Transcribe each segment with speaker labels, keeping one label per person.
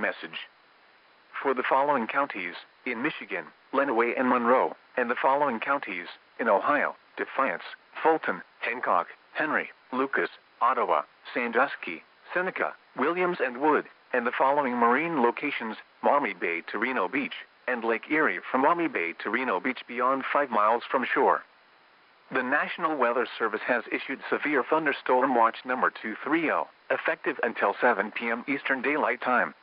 Speaker 1: message. For the following counties, in Michigan, Lenawee and Monroe, and the following counties, in Ohio, Defiance, Fulton, Hancock, Henry, Lucas, Ottawa, Sandusky, Seneca, Williams and Wood, and the following marine locations, Maumee Bay to Reno Beach, and Lake Erie from Maumee Bay to Reno Beach beyond 5 miles from shore. The National Weather Service has issued Severe Thunderstorm Watch number 230, effective until 7 p.m. Eastern Daylight Time.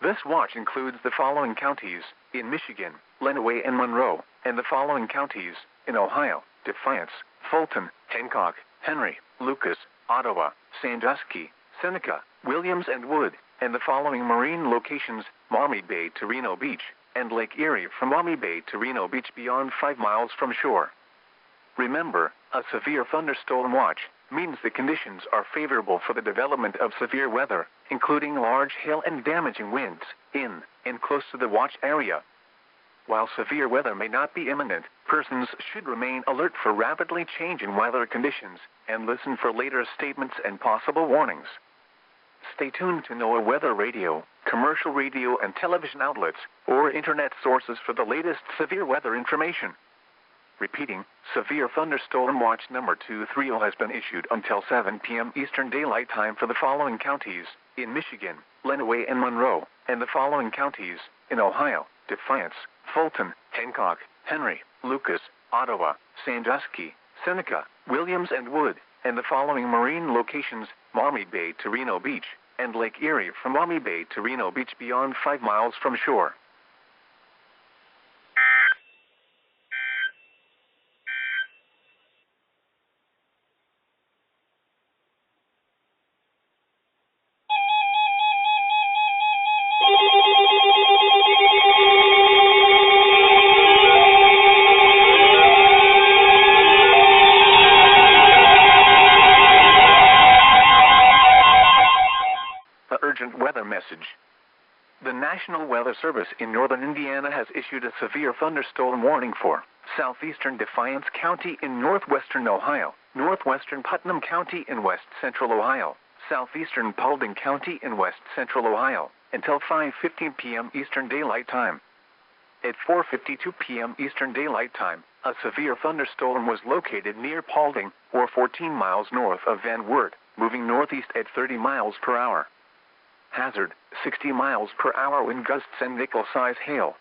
Speaker 1: This watch includes the following counties, in Michigan, Lenawee and Monroe, and the following counties, in Ohio, Defiance, Fulton, Hancock, Henry, Lucas, Ottawa, Sandusky, Seneca, Williams and Wood, and the following marine locations, Maumee Bay to Reno Beach, and Lake Erie from Maumee Bay to Reno Beach beyond 5 miles from shore. Remember, a severe thunderstorm watch means the conditions are favorable for the development of severe weather, including large hail and damaging winds, in and close to the watch area. While severe weather may not be imminent, persons should remain alert for rapidly changing weather conditions and listen for later statements and possible warnings. Stay tuned to NOAA weather radio, commercial radio and television outlets, or internet sources for the latest severe weather information. Repeating, Severe Thunderstorm Watch number 230 has been issued until 7 p.m. Eastern Daylight Time for the following counties, in Michigan, Lenawee and Monroe, and the following counties, in Ohio, Defiance, Fulton, Hancock, Henry, Lucas, Ottawa, Sandusky, Seneca, Williams and Wood, and the following marine locations, Maumee Bay to Reno Beach, and Lake Erie from Maumee Bay to Reno Beach beyond 5 miles from shore. Urgent weather message. The National Weather Service in northern Indiana has issued a severe thunderstorm warning for southeastern Defiance County in northwestern Ohio, northwestern Putnam County in west central Ohio, southeastern Paulding County in west central Ohio, until 5:15 p.m. Eastern Daylight Time. At 4:52 p.m. Eastern Daylight Time, a severe thunderstorm was located near Paulding, or 14 miles north of Van Wert, moving northeast at 30 miles per hour. Hazard, 60 miles per hour wind gusts and nickel-size hail.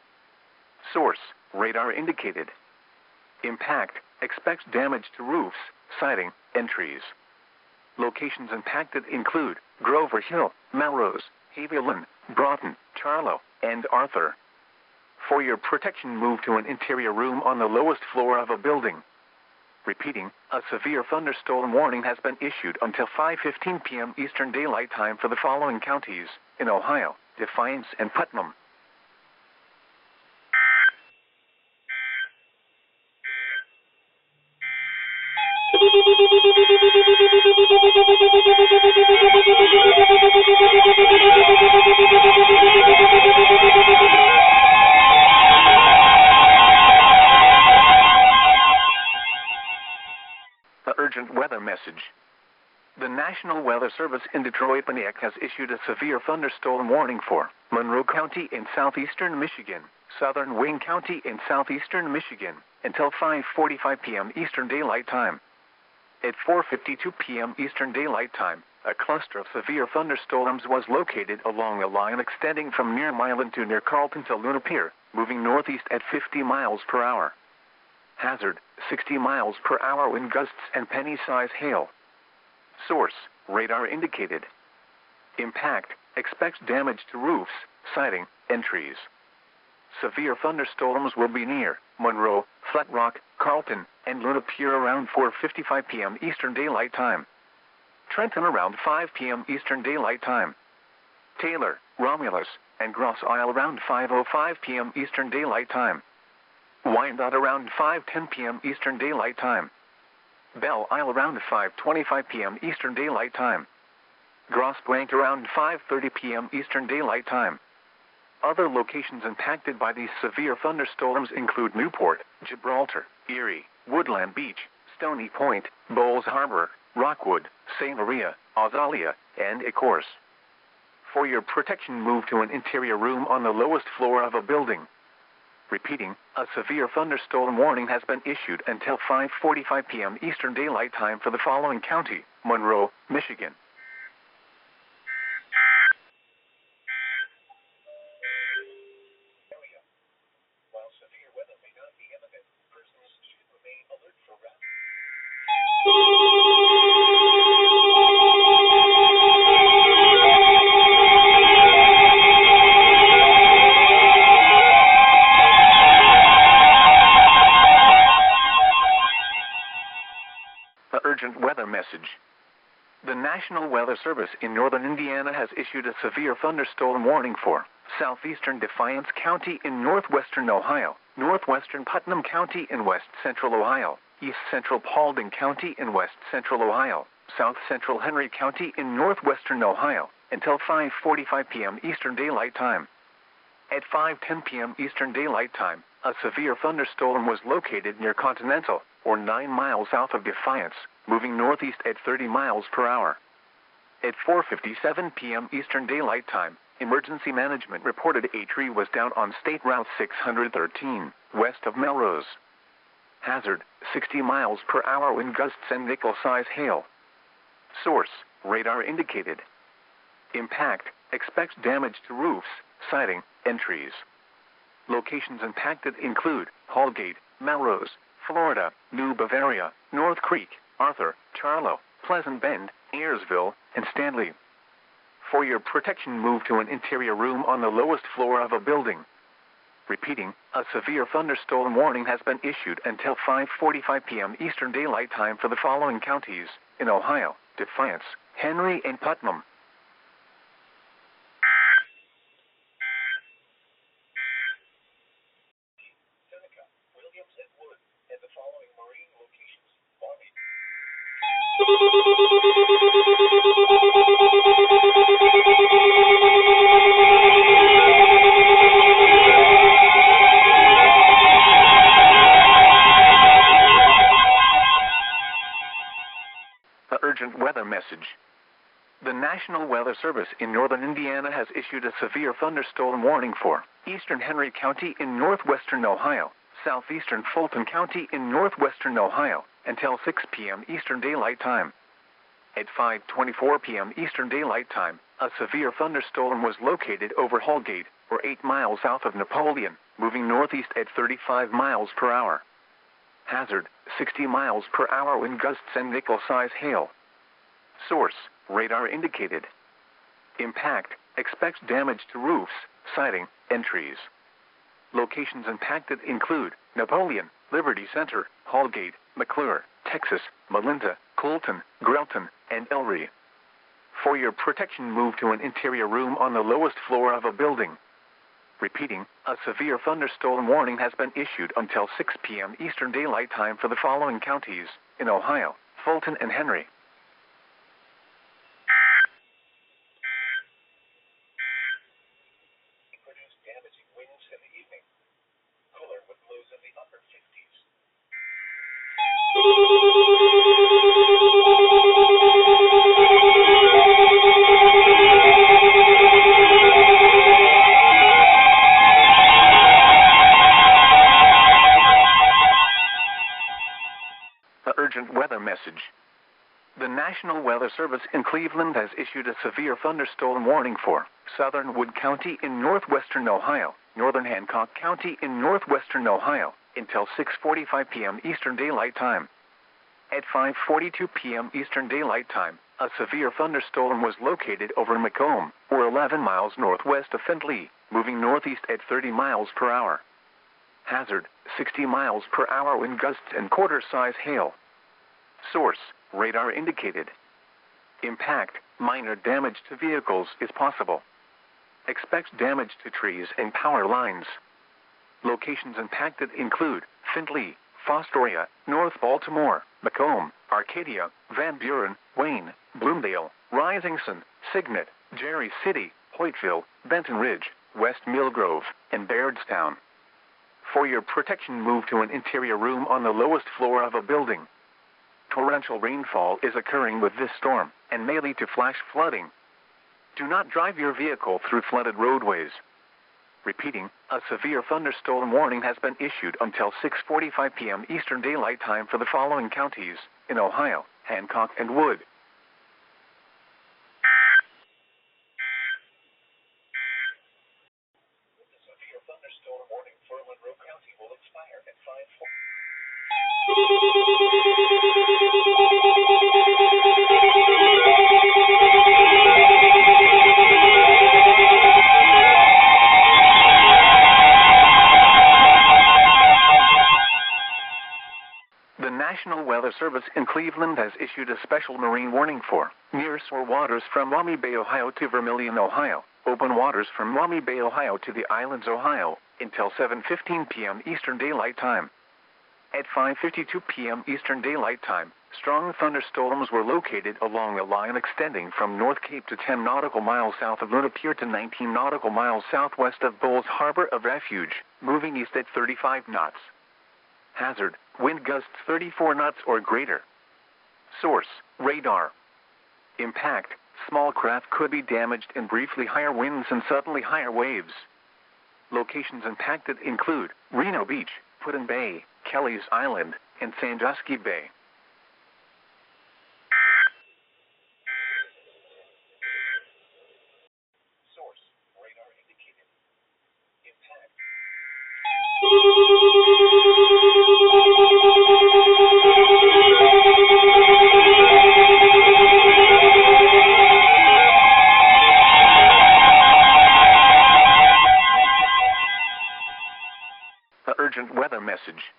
Speaker 1: Source, radar indicated. Impact, expects damage to roofs, siding, and trees. Locations impacted include Grover Hill, Melrose, Haviland, Broughton, Charlo, and Arthur. For your protection, move to an interior room on the lowest floor of a building. Repeating, a severe thunderstorm warning has been issued until 5:15 p.m. Eastern Daylight Time for the following counties, in Ohio, Defiance and Putnam. The urgent weather message. The National Weather Service in Detroit-Pontiac has issued a severe thunderstorm warning for Monroe County in southeastern Michigan, southern Wayne County in southeastern Michigan, until 5:45 p.m. Eastern Daylight Time. At 4:52 p.m. Eastern Daylight Time, a cluster of severe thunderstorms was located along a line extending from near Milan to near Carlton to Luna Pier, moving northeast at 50 miles per hour. Hazard, 60 miles per hour wind gusts and penny-size hail. Source, radar indicated. Impact, expects damage to roofs, siding, and trees. Severe thunderstorms will be near Monroe, Flat Rock, Carlton, and Luna Pier around 4:55 p.m. Eastern Daylight Time. Trenton around 5 p.m. Eastern Daylight Time. Taylor, Romulus, and Grosse Isle around 5:05 p.m. Eastern Daylight Time. Wyandotte around 5:10 p.m. Eastern Daylight Time. Belle Isle around 5:25 p.m. Eastern Daylight Time. Grosse Blanc around 5:30 p.m. Eastern Daylight Time. Other locations impacted by these severe thunderstorms include Newport, Gibraltar, Erie, Woodland Beach, Stony Point, Bowles Harbor, Rockwood, St. Maria, Azalea, and Ecorse. For your protection, move to an interior room on the lowest floor of a building. Repeating, a severe thunderstorm warning has been issued until 5:45 p.m. Eastern Daylight Time for the following county: Monroe, Michigan. While severe weather may not be imminent, persons should remain alert for rapid. Urgent weather message. The National Weather Service in northern Indiana has issued a severe thunderstorm warning for southeastern Defiance County in northwestern Ohio, northwestern Putnam County in west central Ohio, east central Paulding County in west central Ohio, south central Henry County in northwestern Ohio, until 5:45 p.m. Eastern Daylight Time. At 5:10 p.m. Eastern Daylight Time, a severe thunderstorm was located near Continental, or 9 miles south of Defiance, moving northeast at 30 miles per hour. At 4:57 p.m. Eastern Daylight Time, Emergency Management reported a tree was down on State Route 613, west of Melrose. Hazard, 60 miles per hour wind gusts and nickel-size hail. Source, radar indicated. Impact, expects damage to roofs, siding, and trees. Locations impacted include Holgate, Melrose, Florida, New Bavaria, North Creek, Arthur, Charlo, Pleasant Bend, Ayersville, and Stanley. For your protection, move to an interior room on the lowest floor of a building. Repeating, a severe thunderstorm warning has been issued until 5:45 p.m. Eastern Daylight Time for the following counties in Ohio: Defiance, Henry, and Putnam. Urgent weather message. The National Weather Service in northern Indiana has issued a severe thunderstorm warning for eastern Henry County in northwestern Ohio, southeastern Fulton County in northwestern Ohio, until 6 p.m. Eastern Daylight Time. At 5:24 p.m. Eastern Daylight Time, a severe thunderstorm was located over Holgate, or 8 miles south of Napoleon, moving northeast at 35 miles per hour. Hazard, 60 miles per hour wind gusts and nickel-size hail. Source, radar indicated. Impact, expects damage to roofs, siding, and trees. Locations impacted include Napoleon, Liberty Center, Holgate, McClure, Texas, Melinda, Colton, Grelton, and Ellery. For your protection, move to an interior room on the lowest floor of a building. Repeating, a severe thunderstorm warning has been issued until 6 p.m. Eastern Daylight Time for the following counties in Ohio: Fulton and Henry. Produced damaging winds in the evening. Cooler with lows in the upper 50s. Urgent weather message. The National Weather Service in Cleveland has issued a severe thunderstorm warning for southern Wood County in northwestern Ohio, northern Hancock County in northwestern Ohio, until 6:45 p.m. Eastern Daylight Time. At 5:42 p.m. Eastern Daylight Time, a severe thunderstorm was located over Macomb, or 11 miles northwest of Findlay, moving northeast at 30 miles per hour. Hazard, 60 miles per hour wind gusts and quarter-size hail. Source, radar indicated. Impact, minor damage to vehicles is possible. Expects damage to trees and power lines. Locations impacted include Findlay, Fostoria, North Baltimore, Macomb, Arcadia, Van Buren, Wayne, Bloomdale, Risington, Signet, Jerry City, Hoytville, Benton Ridge, West Millgrove, and Bairdstown. For your protection, move to an interior room on the lowest floor of a building. Torrential rainfall is occurring with this storm, and may lead to flash flooding. Do not drive your vehicle through flooded roadways. Repeating, a severe thunderstorm warning has been issued until 6:45 p.m. Eastern Daylight Time for the following counties in Ohio: Hancock and Wood. The severe thunderstorm warning for Monroe County will expire at 5:40. The National Weather Service in Cleveland has issued a special marine warning for near-shore waters from Maumee Bay, Ohio to Vermilion, Ohio, open waters from Maumee Bay, Ohio to the Islands, Ohio, until 7:15 p.m. Eastern Daylight Time. At 5:52 p.m. Eastern Daylight Time, strong thunderstorms were located along a line extending from North Cape to 10 nautical miles south of Luna Pier to 19 nautical miles southwest of Bowles Harbor of Refuge, moving east at 35 knots. Hazard, wind gusts 34 knots or greater. Source, radar. Impact, small craft could be damaged in briefly higher winds and suddenly higher waves. Locations impacted include Reno Beach, Put-in Bay, Kelly's Island, and Sandusky Bay. Source, radar indicated. Impact. The urgent weather message.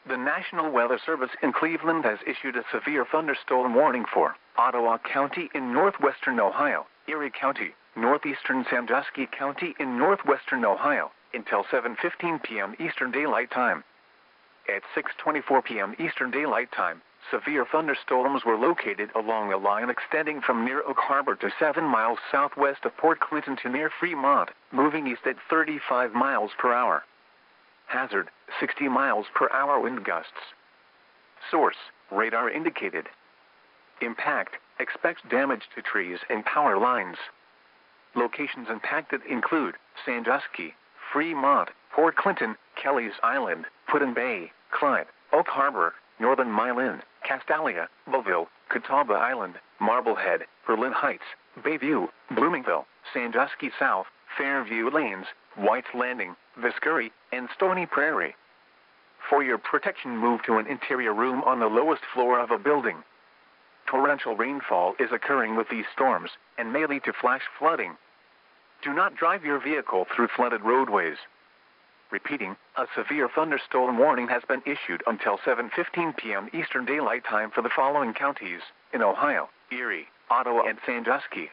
Speaker 1: The National Weather Service in Cleveland has issued a severe thunderstorm warning for Ottawa County in northwestern Ohio, Erie County, northeastern Sandusky County in northwestern Ohio, until 7:15 p.m. Eastern Daylight Time. At 6:24 p.m. Eastern Daylight Time, severe thunderstorms were located along a line extending from near Oak Harbor to 7 miles southwest of Port Clinton to near Fremont, moving east at 35 miles per hour. Hazard, 60 miles per hour wind gusts. Source, radar indicated. Impact, expect damage to trees and power lines. Locations impacted include Sandusky, Fremont, Port Clinton, Kelly's Island, Put-in Bay, Clyde, Oak Harbor, Northern Milan, Castalia, Belleville, Catawba Island, Marblehead, Berlin Heights, Bayview, Bloomingville, Sandusky South, Fairview Lanes, White's Landing, Viscuri, and Stony Prairie. For your protection, move to an interior room on the lowest floor of a building. Torrential rainfall is occurring with these storms and may lead to flash flooding. Do not drive your vehicle through flooded roadways. Repeating, a severe thunderstorm warning has been issued until 7:15 p.m. Eastern Daylight Time for the following counties in Ohio: Erie, Ottawa, and Sandusky.